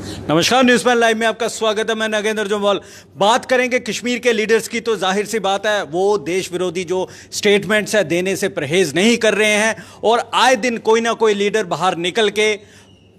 नमस्कार, news live में आपका स्वागत है। मैं नागेंद्र जम्वाल। बात करेंगे कश्मीर के लीडर्स की, तो जाहिर सी बात है वो देश विरोधी जो स्टेटमेंट्स है देने से परहेज नहीं कर रहे हैं और आए दिन कोई ना कोई लीडर बाहर निकल के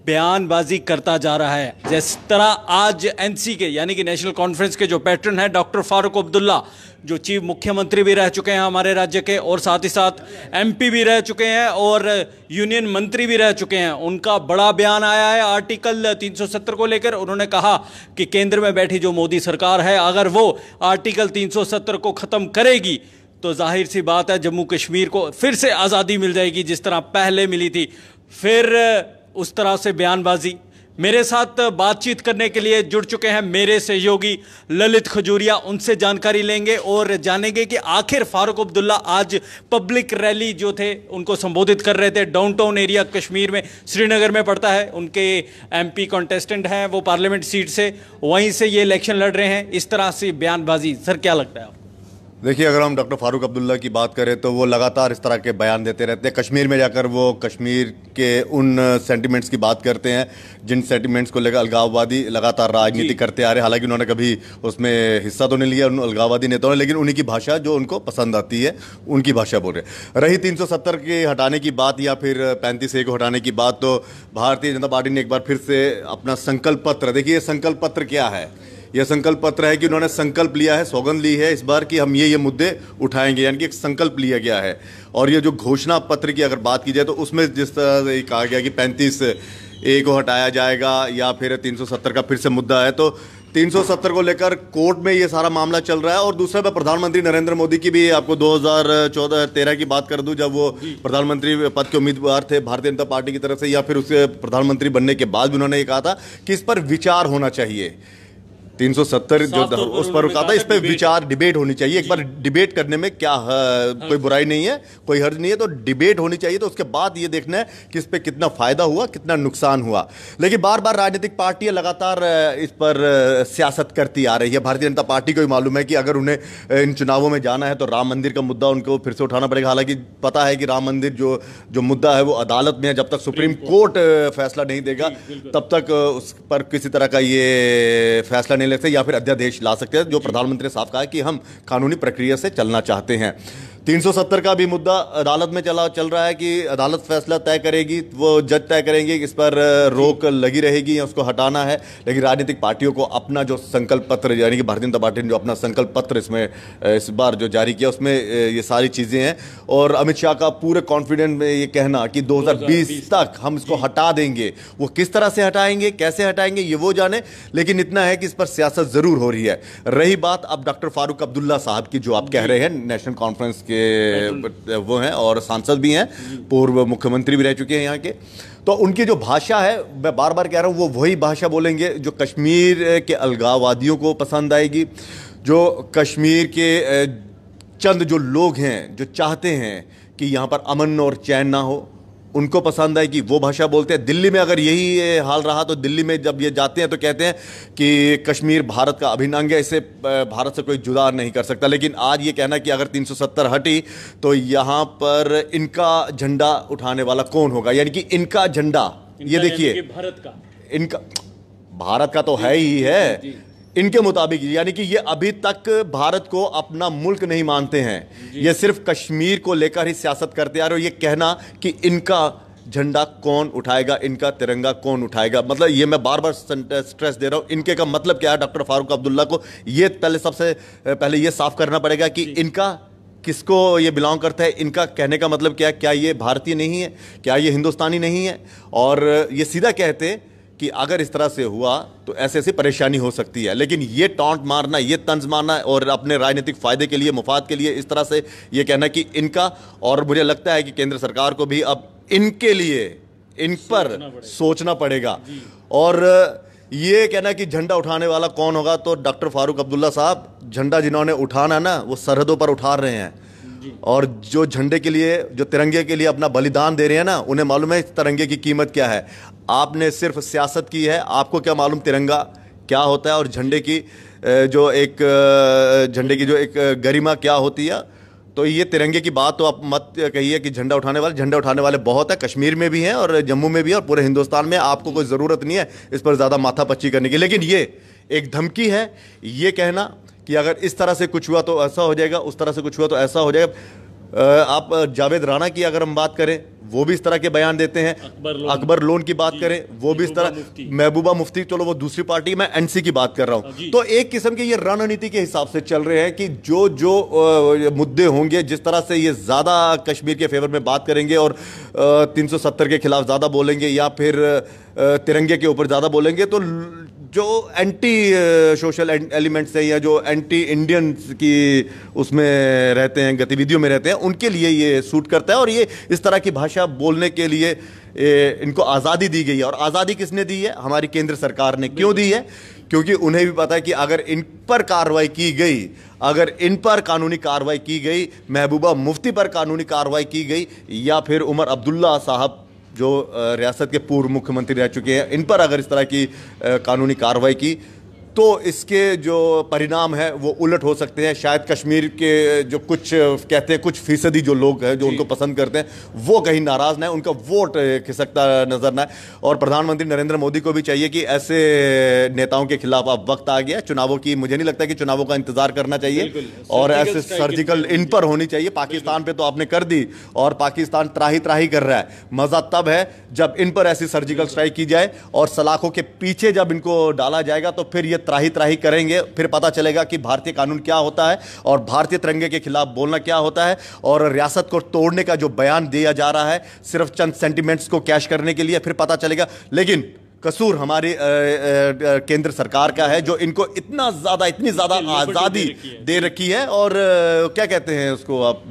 बयानबाजी करता जा रहा है। जिस तरह आज एनसी के यानी कि नेशनल कॉन्फ्रेंस के जो पैटर्न है डॉक्टर फारूक अब्दुल्ला, जो चीफ मुख्यमंत्री भी रह चुके हैं हमारे राज्य के और साथ ही साथ एमपी भी रह चुके हैं और यूनियन मंत्री भी रह चुके हैं, उनका बड़ा बयान आया है आर्टिकल 370 को लेकर। उन्होंने कहा कि केंद्र में बैठी जो मोदी सरकार है, अगर वो आर्टिकल 370 को ख़त्म करेगी तो जाहिर सी बात है जम्मू कश्मीर को फिर से आज़ादी मिल जाएगी जिस तरह पहले मिली थी। फिर उस तरह से बयानबाजी। मेरे साथ बातचीत करने के लिए जुड़ चुके हैं मेरे सहयोगी ललित खजूरिया। उनसे जानकारी लेंगे और जानेंगे कि आखिर फारूक अब्दुल्ला आज पब्लिक रैली जो थे उनको संबोधित कर रहे थे। डाउनटाउन एरिया कश्मीर में श्रीनगर में पड़ता है, उनके एमपी कॉन्टेस्टेंट हैं वो पार्लियामेंट सीट से, वहीं से ये इलेक्शन लड़ रहे हैं। इस तरह से बयानबाजी, सर क्या लगता है आपको? देखिए, अगर हम डॉक्टर फारूक अब्दुल्ला की बात करें तो वो लगातार इस तरह के बयान देते रहते हैं। कश्मीर में जाकर वो कश्मीर के उन सेंटिमेंट्स की बात करते हैं जिन सेंटिमेंट्स को लेकर अलगाववादी लगातार राजनीति करते आ रहे हैं। हालांकि उन्होंने कभी उसमें हिस्सा तो नहीं लिया उन अलगाववादी नेताओं ने, लेकिन उन्हीं की भाषा जो उनको पसंद आती है उनकी भाषा बोल रहे। रही 370 के हटाने की बात या फिर 35A को हटाने की बात, तो भारतीय जनता पार्टी ने एक बार फिर से अपना संकल्प पत्र, देखिए संकल्प पत्र क्या है, यह संकल्प पत्र है कि उन्होंने संकल्प लिया है, सौगंध ली है इस बार कि हम ये मुद्दे उठाएंगे, यानी कि एक संकल्प लिया गया है। और ये जो घोषणा पत्र की अगर बात की जाए तो उसमें जिस तरह से कहा गया कि 35A को हटाया जाएगा या फिर 370 का फिर से मुद्दा है, तो 370 को लेकर कोर्ट में ये सारा मामला चल रहा है। और दूसरा, मैं प्रधानमंत्री नरेंद्र मोदी की भी आपको 2014-13 की बात कर दूं, जब वो प्रधानमंत्री पद के उम्मीदवार थे भारतीय जनता पार्टी की तरफ से, या फिर उसके प्रधानमंत्री बनने के बाद भी उन्होंने ये कहा था कि इस पर विचार होना चाहिए। 370 जो उस पर कहा था, इस पर विचार डिबेट होनी चाहिए। एक बार डिबेट करने में क्या कोई बुराई नहीं है, कोई हर्ज नहीं है, तो डिबेट होनी चाहिए। तो उसके बाद ये देखना है कि इस पर कितना फायदा हुआ, कितना नुकसान हुआ। लेकिन बार बार राजनीतिक पार्टियां लगातार इस पर सियासत करती आ रही है। भारतीय जनता पार्टी को भी मालूम है कि अगर उन्हें इन चुनावों में जाना है तो राम मंदिर का मुद्दा उनको फिर से उठाना पड़ेगा। हालांकि पता है कि राम मंदिर जो मुद्दा है वो अदालत में है, जब तक सुप्रीम कोर्ट फैसला नहीं देगा तब तक उस पर किसी तरह का ये फैसला नहीं सकते या फिर अध्यादेश ला सकते हैं। जो प्रधानमंत्री ने साफ कहा कि हम कानूनी प्रक्रिया से चलना चाहते हैं। 370 का भी मुद्दा अदालत में चल रहा है कि अदालत फैसला तय करेगी, वो जज तय करेंगे कि इस पर रोक लगी रहेगी या उसको हटाना है। लेकिन राजनीतिक पार्टियों को अपना जो संकल्प पत्र, यानी कि भारतीय जनता पार्टी ने जो अपना संकल्प पत्र इसमें इस बार जो जारी किया उसमें ये सारी चीज़ें हैं। और अमित शाह का पूरे कॉन्फिडेंस में ये कहना कि 2020 तक हम इसको हटा देंगे, वो किस तरह से हटाएंगे, कैसे हटाएंगे ये वो जाने, लेकिन इतना है कि इस पर सियासत जरूर हो रही है। रही बात अब डॉक्टर फारूक अब्दुल्ला साहब की, जो आप कह रहे हैं नेशनल कॉन्फ्रेंस के वो हैं और सांसद भी हैं, पूर्व मुख्यमंत्री भी रह चुके हैं यहाँ के, तो उनकी जो भाषा है, मैं बार बार कह रहा हूँ, वो वही भाषा बोलेंगे जो कश्मीर के अलगाववादियों को पसंद आएगी, जो कश्मीर के चंद जो लोग हैं जो चाहते हैं कि यहाँ पर अमन और चैन ना हो, उनको पसंद आएगी, वो भाषा बोलते हैं। दिल्ली में अगर यही हाल रहा तो दिल्ली में जब ये जाते हैं तो कहते हैं कि कश्मीर भारत का अभिन्न अंग है, इसे भारत से कोई जुदा नहीं कर सकता। लेकिन आज ये कहना कि अगर 370 हटी तो यहाँ पर इनका झंडा उठाने वाला कौन होगा, यानी कि इनका झंडा, ये देखिए भारत का, इनका भारत का तो है ही है इनके मुताबिक, यानी कि ये अभी तक भारत को अपना मुल्क नहीं मानते हैं, ये सिर्फ कश्मीर को लेकर ही सियासत करते आ रहे हो। ये कहना कि इनका झंडा कौन उठाएगा, इनका तिरंगा कौन उठाएगा, मतलब ये मैं बार बार स्ट्रेस दे रहा हूं, इनके का मतलब क्या है। डॉक्टर फारूक अब्दुल्ला को ये सबसे पहले ये साफ करना पड़ेगा कि इनका किसको ये बिलोंग करता है, इनका कहने का मतलब क्या है, क्या ये भारतीय नहीं है, क्या ये हिंदुस्तानी नहीं है। और ये सीधा कहते कि अगर इस तरह से हुआ तो ऐसे ऐसी परेशानी हो सकती है। लेकिन ये टॉन्ट मारना, ये तंज मारना और अपने राजनीतिक फायदे के लिए, मुफाद के लिए इस तरह से ये कहना कि इनका, और मुझे लगता है कि केंद्र सरकार को भी अब इनके लिए, इन पर सोचना पड़ेगा। और ये कहना कि झंडा उठाने वाला कौन होगा, तो डॉक्टर फारूक अब्दुल्ला साहब, झंडा जिन्होंने उठाना ना वो सरहदों पर उठा रहे हैं, और जो झंडे के लिए, जो तिरंगे के लिए अपना बलिदान दे रहे हैं ना, उन्हें मालूम है इस तिरंगे की कीमत क्या है। आपने सिर्फ सियासत की है, आपको क्या मालूम तिरंगा क्या होता है और झंडे की जो एक गरिमा क्या होती है। तो ये तिरंगे की बात तो आप मत कहिए कि झंडा उठाने वाले बहुत है, कश्मीर में भी हैं और जम्मू में भी है और पूरे हिंदुस्तान में। आपको कोई ज़रूरत नहीं है इस पर ज़्यादा माथापच्ची करने की, लेकिन ये एक धमकी है, ये कहना कि अगर इस तरह से कुछ हुआ तो ऐसा हो जाएगा, उस तरह से कुछ हुआ तो ऐसा हो जाएगा। आप जावेद राणा की अगर हम बात करें, वो भी इस तरह के बयान देते हैं। अकबर लोन की बात करें, वो भी इस तरह। महबूबा मुफ्ती, चलो वो दूसरी पार्टी, मैं एनसी की बात कर रहा हूं। तो एक किस्म के ये रणनीति के हिसाब से चल रहे हैं कि जो जो मुद्दे होंगे, जिस तरह से ये ज्यादा कश्मीर के फेवर में बात करेंगे और 370 के खिलाफ ज्यादा बोलेंगे या फिर तिरंगे के ऊपर ज्यादा बोलेंगे, तो जो एंटी सोशल एलिमेंट्स है या जो एंटी इंडियंस की उसमें रहते हैं, गतिविधियों में रहते हैं, उनके लिए ये सूट करता है। और ये इस तरह की भाषा बोलने के लिए इनको आज़ादी दी गई है। और आज़ादी किसने दी है? हमारी केंद्र सरकार ने। क्यों दी है? क्योंकि उन्हें भी पता है कि अगर इन पर कार्रवाई की गई, अगर इन पर कानूनी कार्रवाई की गई, महबूबा मुफ्ती पर कानूनी कार्रवाई की गई, या फिर उमर अब्दुल्ला साहब जो रियासत के पूर्व मुख्यमंत्री रह चुके हैं, इन पर अगर इस तरह की कानूनी कार्रवाई की, तो इसके जो परिणाम है वो उलट हो सकते हैं। शायद कश्मीर के जो कुछ कहते हैं, कुछ फीसदी जो लोग हैं जो उनको पसंद करते हैं, वो कहीं नाराज ना है, उनका वोट खिसकता नजर ना है। और प्रधानमंत्री नरेंद्र मोदी को भी चाहिए कि ऐसे नेताओं के खिलाफ अब वक्त आ गया चुनावों की। मुझे नहीं लगता कि चुनावों का इंतजार करना चाहिए और ऐसे सर्जिकल इन पर होनी चाहिए। पाकिस्तान पे तो आपने कर दी और पाकिस्तान त्राही त्राही कर रहा है। मजा तब है जब इन पर ऐसी सर्जिकल स्ट्राइक की जाए और सलाखों के पीछे जब इनको डाला जाएगा, तो फिर ये त्राही त्राही करेंगे। फिर पता चलेगा कि भारतीय कानून क्या होता है और भारतीय तिरंगे के खिलाफ बोलना क्या होता है। और रियासत को तोड़ने का जो बयान दिया जा रहा है सिर्फ चंद सेंटिमेंट्स को कैश करने के लिए, फिर पता चलेगा। लेकिन कसूर हमारी केंद्र सरकार का है, जो इनको इतनी ज्यादा आजादी दे रखी है। और क्या कहते हैं उसको आप,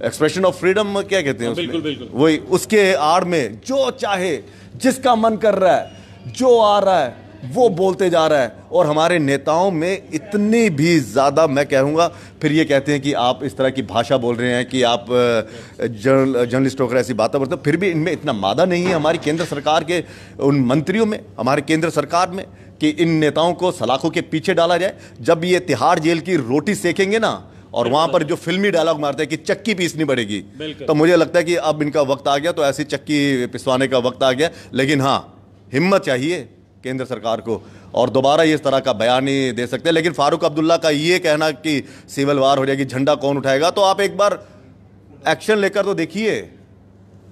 एक्सप्रेशन ऑफ फ्रीडम क्या कहते हैं उसमें? वही, उसके आड़ में जो चाहे, जिसका मन कर रहा है, जो आ रहा है वो बोलते जा रहा है। और हमारे नेताओं में इतनी भी ज़्यादा, मैं कहूँगा, फिर ये कहते हैं कि आप इस तरह की भाषा बोल रहे हैं कि आप जर्नलिस्ट होकर ऐसी बातें बोलते हैं, फिर भी इनमें इतना मादा नहीं है हमारी केंद्र सरकार के उन मंत्रियों में, हमारे केंद्र सरकार में, कि इन नेताओं को सलाखों के पीछे डाला जाए। जब ये तिहाड़ जेल की रोटी सेकेंगे ना, और वहां पर जो फिल्मी डायलॉग मारते हैं कि चक्की पीसनी पड़ेगी, तो मुझे लगता है कि अब इनका वक्त आ गया, तो ऐसी चक्की पिसवाने का वक्त आ गया। लेकिन हाँ, हिम्मत चाहिए केंद्र सरकार को, और दोबारा ये इस तरह का बयान नहीं दे सकते। लेकिन फारूक अब्दुल्ला का ये कहना कि सिविल वार हो जाएगी, झंडा कौन उठाएगा, तो आप एक बार एक्शन लेकर तो देखिए।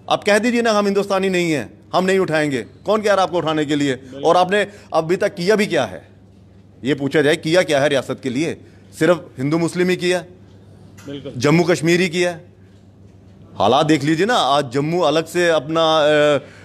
आप कह दीजिए ना, हम हिंदुस्तानी नहीं हैं, हम नहीं उठाएंगे। कौन कह रहा है आपको उठाने के लिए? और आपने अभी तक किया भी क्या है? ये पूछा जाए, किया क्या है रियासत के लिए? सिर्फ हिंदू मुस्लिम ही किया, जम्मू कश्मीर ही किया। हालात देख लीजिए ना, आज जम्मू अलग से अपना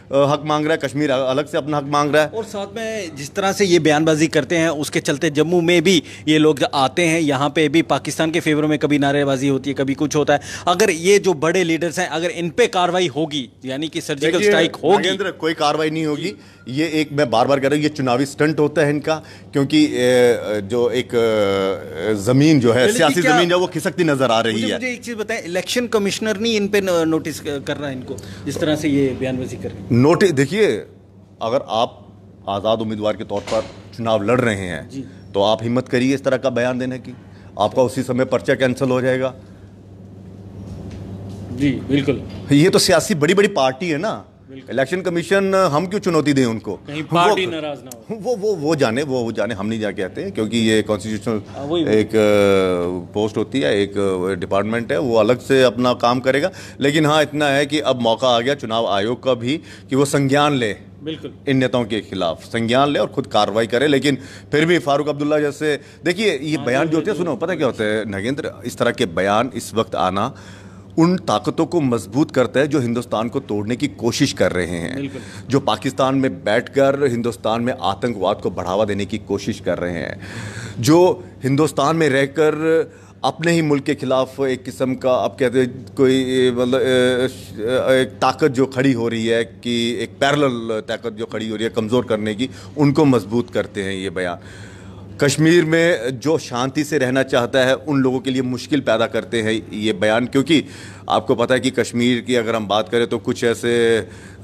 हक मांग रहा है, कश्मीर अलग से अपना हक मांग रहा है। और साथ में जिस तरह से ये बयानबाजी करते हैं, उसके चलते जम्मू में भी ये लोग आते हैं, यहाँ पे भी पाकिस्तान के फेवर में कभी नारेबाजी होती है, कभी कुछ होता है। अगर ये जो बड़े लीडर्स हैं, अगर इन पे कार्रवाई होगी, यानी कि सर्जिकल स्ट्राइक होगी, कोई कार्रवाई नहीं होगी। ये एक, मैं बार बार कह रहा हूँ, ये चुनावी स्टंट होता है इनका, क्योंकि जो एक जमीन जो है, सियासी जमीन जो, वो खिसकती नजर आ रही है। मुझे एक चीज बताएं, इलेक्शन कमिश्नर नहीं इन पे नोटिस कर रहा है इनको, जिस तरह से ये बयानबाजी कर रहे हैं? नोटिस देखिए, अगर आप आज़ाद उम्मीदवार के तौर पर चुनाव लड़ रहे हैं तो आप हिम्मत करिए इस तरह का बयान देने की, आपका उसी समय पर्चा कैंसिल हो जाएगा। जी बिल्कुल, ये तो सियासी बड़ी बड़ी पार्टी है ना, इलेक्शन कमीशन हम क्यों चुनौती दें उनको? कहीं पार्टी नाराज ना हो। वो जाने, वो जाने, हम नहीं जा कहते हैं, क्योंकि ये कॉन्स्टिट्यूशनल एक पोस्ट होती है, एक डिपार्टमेंट है, वो अलग से अपना काम करेगा। लेकिन हाँ, इतना है कि अब मौका आ गया चुनाव आयोग का भी कि वो संज्ञान ले, बिल्कुल, इन नेताओं के खिलाफ संज्ञान ले और खुद कार्रवाई करे। लेकिन फिर भी फारूक अब्दुल्ला जैसे, देखिए ये बयान जो होते हैं, सुनो, पता क्या होता है नगेंद्र, इस तरह के बयान इस वक्त आना उन ताकतों को मजबूत करता है जो हिंदुस्तान को तोड़ने की कोशिश कर रहे हैं, जो पाकिस्तान में बैठकर हिंदुस्तान में आतंकवाद को बढ़ावा देने की कोशिश कर रहे हैं, जो हिंदुस्तान में रहकर अपने ही मुल्क के खिलाफ एक किस्म का, आप कहते हैं कोई, मतलब एक ताकत जो खड़ी हो रही है, कि एक पैरेलल ताकत जो खड़ी हो रही है कमज़ोर करने की, उनको मजबूत करते हैं ये बयान। कश्मीर में जो शांति से रहना चाहता है उन लोगों के लिए मुश्किल पैदा करते हैं ये बयान, क्योंकि आपको पता है कि कश्मीर की अगर हम बात करें तो कुछ ऐसे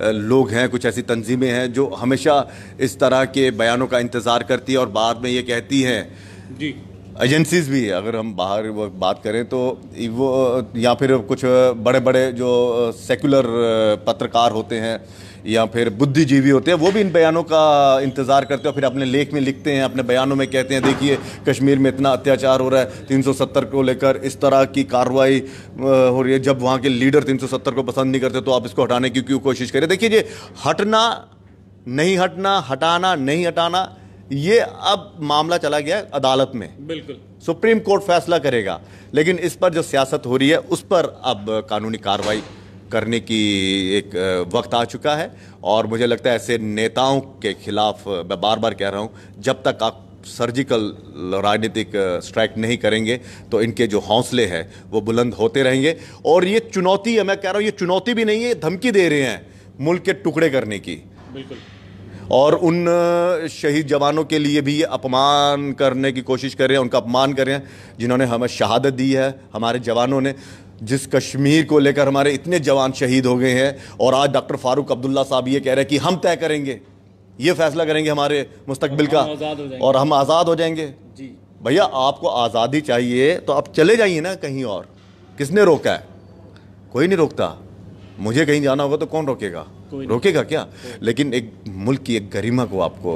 लोग हैं, कुछ ऐसी तंजीमें हैं जो हमेशा इस तरह के बयानों का इंतज़ार करती है और बाद में ये कहती हैं एजेंसीज भी, अगर हम बाहर वो बात करें तो वो, या फिर कुछ बड़े बड़े जो सेकुलर पत्रकार होते हैं या फिर बुद्धिजीवी होते हैं, वो भी इन बयानों का इंतज़ार करते हैं और फिर अपने लेख में लिखते हैं, अपने बयानों में कहते हैं देखिए कश्मीर में इतना अत्याचार हो रहा है, 370 को लेकर इस तरह की कार्रवाई हो रही है। जब वहाँ के लीडर 370 को पसंद नहीं करते तो आप इसको हटाने की क्यों कोशिश करें। देखिए ये हटना नहीं हटना, हटाना नहीं हटाना, ये अब मामला चला गया है अदालत में। बिल्कुल, सुप्रीम कोर्ट फैसला करेगा, लेकिन इस पर जो सियासत हो रही है उस पर अब कानूनी कार्रवाई करने की एक वक्त आ चुका है। और मुझे लगता है ऐसे नेताओं के खिलाफ, मैं बार बार कह रहा हूं, जब तक आप सर्जिकल राजनीतिक स्ट्राइक नहीं करेंगे तो इनके जो हौसले हैं वो बुलंद होते रहेंगे। और ये चुनौती है, मैं कह रहा हूं ये चुनौती भी नहीं है, धमकी दे रहे हैं मुल्क के टुकड़े करने की। बिल्कुल। और उन शहीद जवानों के लिए भी ये अपमान करने की कोशिश कर रहे हैं, उनका अपमान कर रहे हैं जिन्होंने हमें शहादत दी है, हमारे जवानों ने। जिस कश्मीर को लेकर हमारे इतने जवान शहीद हो गए हैं, और आज डॉक्टर फारूक अब्दुल्ला साहब ये कह रहे हैं कि हम तय करेंगे, ये फैसला करेंगे हमारे मुस्तकबिल का, और हम आज़ाद हो जाएंगे। जी भैया, आपको आज़ादी चाहिए तो आप चले जाइए ना कहीं और, किसने रोका है? कोई नहीं रोकता। मुझे कहीं जाना होगा तो कौन रोकेगा? रोकेगा क्या? लेकिन एक मुल्क की एक गरिमा को आपको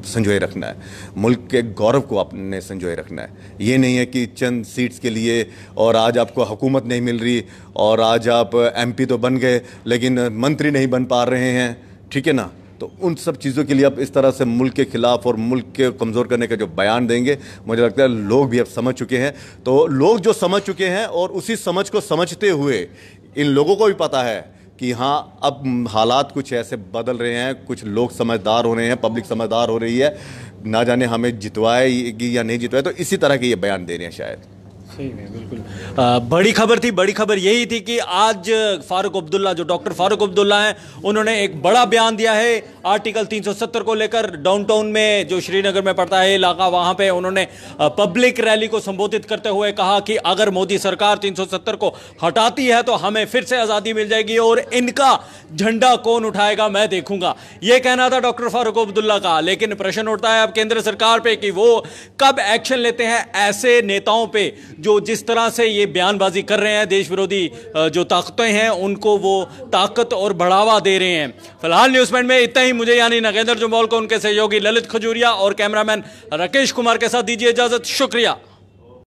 संजोए रखना है, मुल्क के गौरव को आपने संजोए रखना है। ये नहीं है कि चंद सीट्स के लिए, और आज आपको हुकूमत नहीं मिल रही, और आज आप एमपी तो बन गए लेकिन मंत्री नहीं बन पा रहे हैं, ठीक है ना? तो उन सब चीज़ों के लिए आप इस तरह से मुल्क के खिलाफ और मुल्क के कमज़ोर करने का जो बयान देंगे, मुझे लगता है लोग भी अब समझ चुके हैं। तो लोग जो समझ चुके हैं, और उसी समझ को समझते हुए इन लोगों को भी पता है कि हाँ अब हालात कुछ ऐसे बदल रहे हैं, कुछ लोग समझदार हो रहे हैं, पब्लिक समझदार हो रही है, ना जाने हमें जितवाएगी या नहीं जितवाए, तो इसी तरह के ये बयान दे रहे हैं शायद। सही में, बिल्कुल। बड़ी खबर थी, बड़ी खबर यही थी कि आज फारूक अब्दुल्ला, जो डॉक्टर फारूक अब्दुल्ला हैं, उन्होंने एक बड़ा बयान दिया है आर्टिकल 370 को लेकर। डाउनटाउन में जो श्रीनगर में पड़ता है इलाका, वहां पे उन्होंने पब्लिक रैली को संबोधित करते हुए कहा कि अगर मोदी सरकार 370 को हटाती है तो हमें फिर से आज़ादी मिल जाएगी, और इनका झंडा कौन उठाएगा मैं देखूंगा, यह कहना था डॉक्टर फारूक अब्दुल्ला का। लेकिन प्रश्न उठता है अब केंद्र सरकार पे कि वो कब एक्शन लेते हैं ऐसे नेताओं पे जो जिस तरह से ये बयानबाजी कर रहे हैं, देश विरोधी जो ताकतें हैं उनको वो ताकत और बढ़ावा दे रहे हैं। फिलहाल न्यूज़ पॉइंट में इतना ही। मुझे यानी नगेंद्र जम्वाल को, उनके सहयोगी ललित खजूरिया और कैमरामैन राकेश कुमार के साथ दीजिए इजाजत। शुक्रिया।